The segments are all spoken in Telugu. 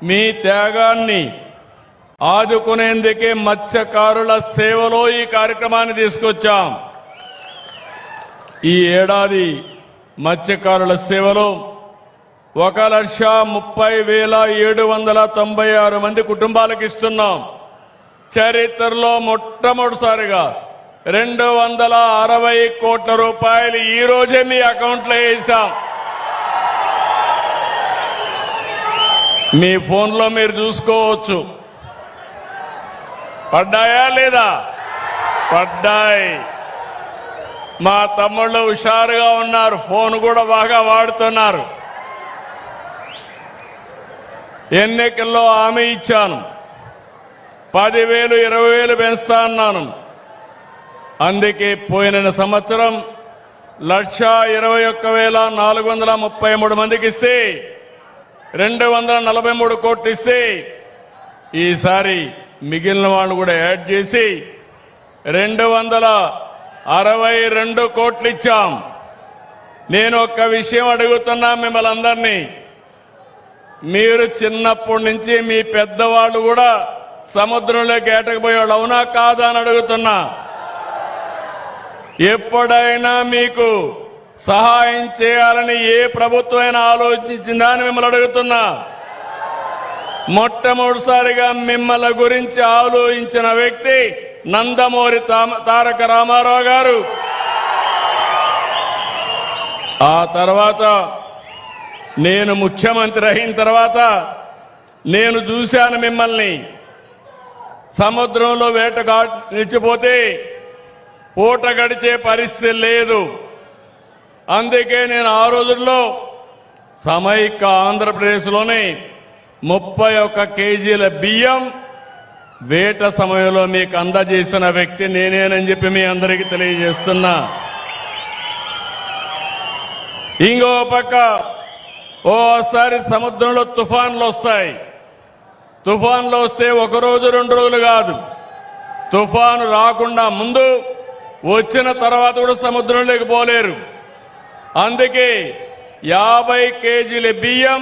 మీ త్యాగాన్ని ఆదుకునేందుకే మత్స్యకారుల సేవలో ఈ కార్యక్రమాన్ని తీసుకొచ్చాం. ఈ ఏడాది మత్స్యకారుల సేవలో 1,30,796 మంది కుటుంబాలకు ఇస్తున్నాం. చరిత్రలో మొట్టమొదటిసారిగా 260 కోట్ల రూపాయలు ఈ రోజే మీ అకౌంట్లో వేసాం. మీ ఫోన్లో మీరు చూసుకోవచ్చు. పడ్డాయా లేదా? పడ్డాయి. మా తమ్ముళ్ళు హుషారుగా ఉన్నారు, ఫోన్ కూడా బాగా వాడుతున్నారు. ఎన్నికల్లో హామీ ఇచ్చాను, 10,000 20,000 పెంచుతా అన్నాను. అందుకే పోయిన సంవత్సరం 1,21,433 మందికి ఇస్తే 243 కోట్లు ఇస్తే ఈసారి మిగిలిన వాళ్ళు కూడా యాడ్ చేసి 262 కోట్లు ఇచ్చాం. నేను ఒక్క విషయం అడుగుతున్నా మిమ్మల్ని అందరినీ, మీరు చిన్నప్పటి నుంచి మీ పెద్దవాళ్ళు కూడా సముద్రంలోకి ఏటకపోయేవాళ్ళు, అవునా కాదా అని అడుగుతున్నా. ఎప్పుడైనా మీకు సహాయం చేయాలని ఏ ప్రభుత్వమైనా ఆలోచించిందా అని మిమ్మల్ని అడుగుతున్నా. మొట్టమొదటిసారిగా మిమ్మల్ని గురించి ఆలోచించిన వ్యక్తి నందమూరి తారక రామారావు గారు. ఆ తర్వాత నేను ముఖ్యమంత్రి అయిన తర్వాత నేను చూశాను మిమ్మల్ని. సముద్రంలో వేటగా నిలిచిపోతే పూట గడిచే పరిస్థితి లేదు. అందుకే నేను ఆ రోజుల్లో సమైక్య ఆంధ్రప్రదేశ్లోని 31 కేజీల బియ్యం వేట సమయంలో మీకు అందజేసిన వ్యక్తి నేనేనని చెప్పి మీ అందరికీ తెలియజేస్తున్నా. ఇంకో పక్క ఓసారి సముద్రంలో తుఫాన్లు వస్తాయి. తుఫాన్లు వస్తే 1 రోజు 2 రోజులు కాదు, తుఫాను రాకుండా ముందు వచ్చిన తర్వాత కూడా సముద్రంలోకి పోలేరు. అందుకే 50 కేజీల బియ్యం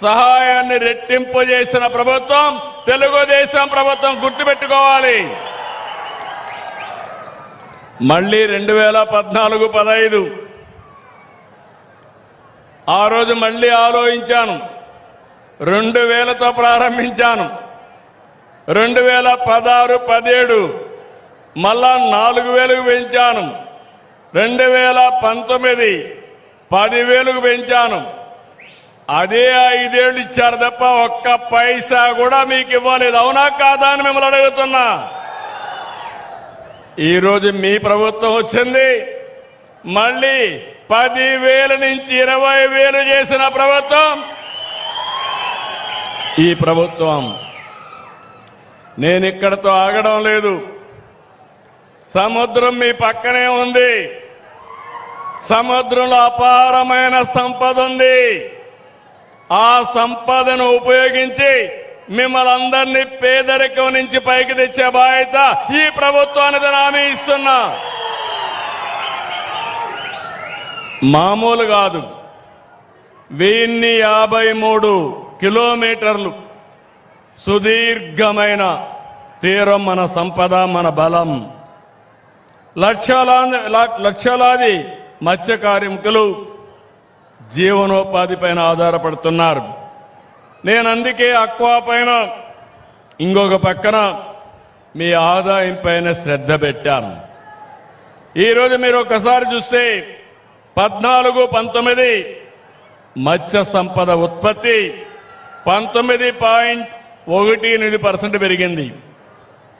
సహాయాన్ని రెట్టింపు చేసిన ప్రభుత్వం తెలుగుదేశం ప్రభుత్వం, గుర్తుపెట్టుకోవాలి. మళ్లీ 2014-15 ఆ రోజు మళ్లీ ఆలోచించాను. 2000తో ప్రారంభించాను. 2016-17 మళ్ళా 4,000కు పెంచాను. 2019 10,000కు పెంచాను. అదే 5 ఏళ్లు ఇచ్చారు తప్ప ఒక్క పైసా కూడా మీకు ఇవ్వలేదు, అవునా కాదా అని మిమ్మల్ని అడుగుతున్నా. ఈరోజు మీ ప్రభుత్వం వచ్చింది, మళ్ళీ 10,000 నుంచి 20,000 చేసిన ప్రభుత్వం ఈ ప్రభుత్వం. నేను ఇక్కడతో ఆగడం లేదు. సముద్రం మీ పక్కనే ఉంది. సముద్రంలో అపారమైన సంపద ఉంది. ఆ సంపదను ఉపయోగించి మిమ్మల్ని అందరినీ పేదరికం నుంచి పైకి తెచ్చే బాధ్యత ఈ ప్రభుత్వానికి హామీ ఇస్తున్నా. మామూలు కాదు. 1053 కిలోమీటర్లు సుదీర్ఘమైన తీరం మన సంపద, మన బలం. లక్షలాది మత్స్య కార్మికులు జీవనోపాధి పైన ఆధారపడుతున్నారు. నేను అందుకే అక్వా పైన, ఇంకొక పక్కన మీ ఆదాయం పైన శ్రద్ధ పెట్టాను. ఈరోజు మీరు ఒకసారి చూస్తే 14-19 మత్స్య సంపద ఉత్పత్తి 19.18% పెరిగింది.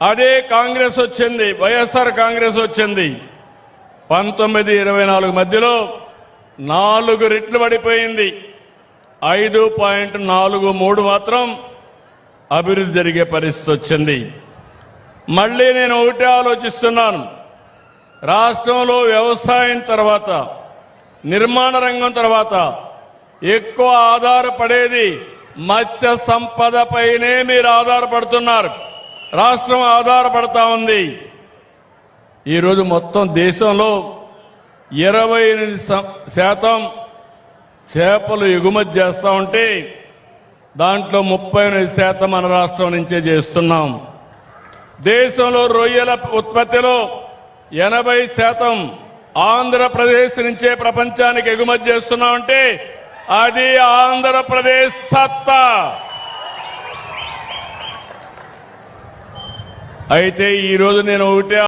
అదే కాంగ్రెస్ వచ్చింది, వైఎస్ఆర్ కాంగ్రెస్ వచ్చింది. 19-24 మధ్యలో 4 రెట్లు పడిపోయింది. 5.43 మాత్రం అభివృద్ధి జరిగే పరిస్థితి వచ్చింది. మళ్లీ నేను ఒకటే ఆలోచిస్తున్నాను. రాష్ట్రంలో వ్యవసాయం తర్వాత, నిర్మాణ రంగం తర్వాత ఎక్కువ ఆధారపడేది మత్స్య సంపద పైనే మీరు ఆధారపడుతున్నారు. రాష్ట్రం ఆధారపడతా ఉంది. ఈరోజు మొత్తం దేశంలో 28% చేపలు ఎగుమతి చేస్తా ఉంటే దాంట్లో 38% మన రాష్ట్రం నుంచే చేస్తున్నాం. దేశంలో రొయ్యల ఉత్పత్తిలో 80% ఆంధ్రప్రదేశ్ నుంచే ప్రపంచానికి ఎగుమతి చేస్తున్నామంటే అది ఆంధ్రప్రదేశ్ సత్తా. అయితే ఈరోజు నేను ఒకటే